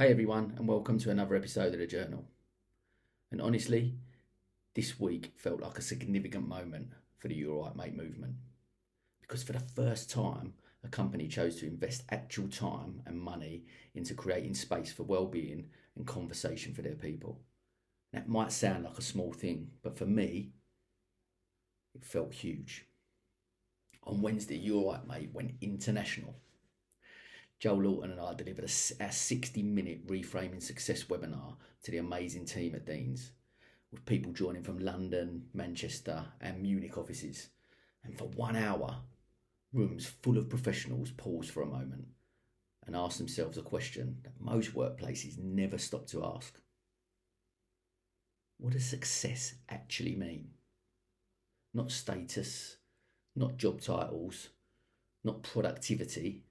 Hey everyone, and welcome to another episode of the Journal. And honestly, this week felt like a significant moment for the You Alright Mate movement. Because for the first time, a company chose to invest actual time and money into creating space for well-being and conversation for their people. That might sound like a small thing, but for me, it felt huge. On Wednesday, You Alright Mate went international. Joel Lawton and I delivered a 60-minute Reframing Success webinar to the amazing team at Dehns, with people joining from London, Manchester and Munich offices. And for 1 hour, rooms full of professionals paused for a moment and asked themselves a question that most workplaces never stop to ask. What does success actually mean? Not status, not job titles, not productivity,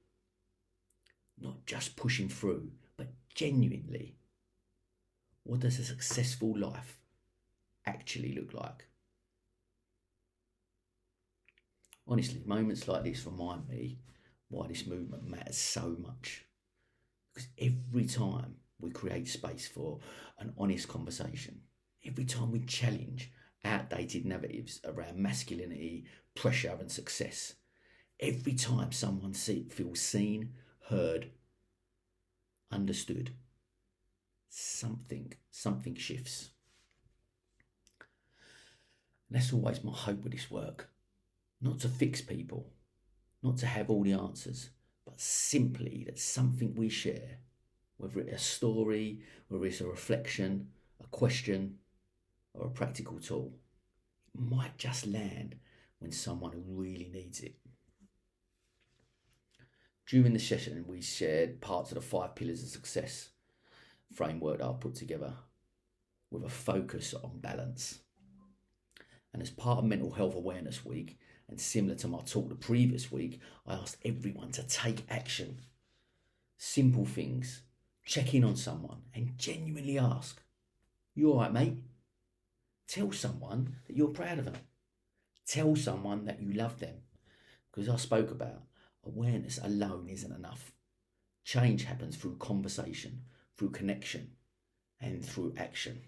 not just pushing through, but genuinely, what does a successful life actually look like? Honestly, moments like this remind me why this movement matters so much. Because every time we create space for an honest conversation, every time we challenge outdated narratives around masculinity, pressure and success, every time someone feels seen, heard, understood, something shifts. And that's always my hope with this work. Not to fix people, not to have all the answers, but simply that something we share, whether it's a story, whether it's a reflection, a question, or a practical tool, it might just land when someone who really needs it. During the session, we shared parts of the 5 pillars of success framework that I've put together with a focus on balance. And as part of Mental Health Awareness Week, and similar to my talk the previous week, I asked everyone to take action. Simple things, check in on someone and genuinely ask, "You all right, mate?" Tell someone that you're proud of them. Tell someone that you love them. Because I spoke about, awareness alone isn't enough. Change happens through conversation, through connection, and through action.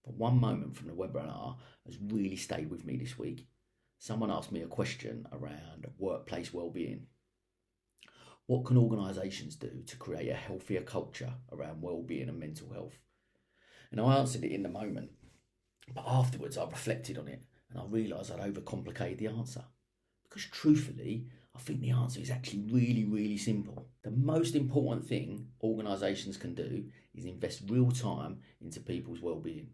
But one moment from the webinar has really stayed with me this week. Someone asked me a question around workplace well-being. What can organisations do to create a healthier culture around well-being and mental health? And I answered it in the moment, but afterwards I reflected on it and I realised I'd overcomplicated the answer. Because truthfully, I think the answer is actually really simple. The most important thing organisations can do is invest real time into people's well-being.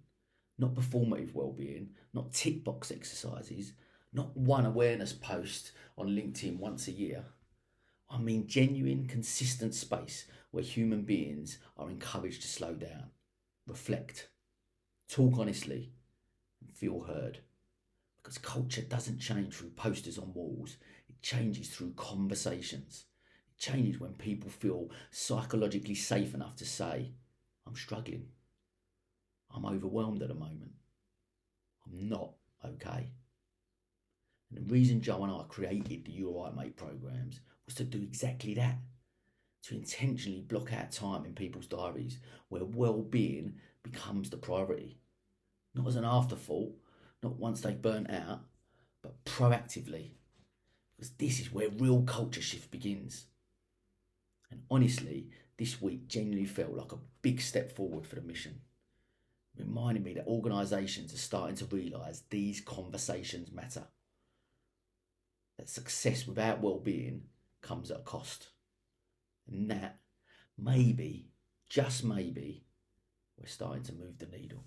Not performative well-being, not tick box exercises, not one awareness post on LinkedIn once a year. I mean genuine, consistent space where human beings are encouraged to slow down, reflect, talk honestly, and feel heard. Because culture doesn't change through posters on walls, it changes through conversations. It changes when people feel psychologically safe enough to say, "I'm struggling. I'm overwhelmed at the moment. I'm not okay." And the reason Joe and I created the You Alright Mate programs was to do exactly that. To intentionally block out time in people's diaries where well-being becomes the priority. Not as an afterthought, not once they've burnt out, but proactively. Because this is where real culture shift begins. And honestly, this week genuinely felt like a big step forward for the mission. Reminding me that organisations are starting to realise these conversations matter. That success without well-being comes at a cost. And that, maybe, just maybe, we're starting to move the needle.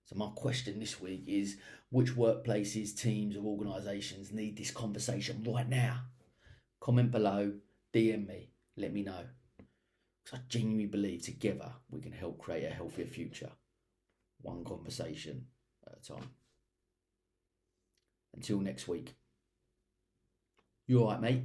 So my question this week is, which workplaces, teams or organisations need this conversation right now? Comment below, DM me, let me know. Because I genuinely believe together we can help create a healthier future, one conversation at a time. Until next week. You alright, mate?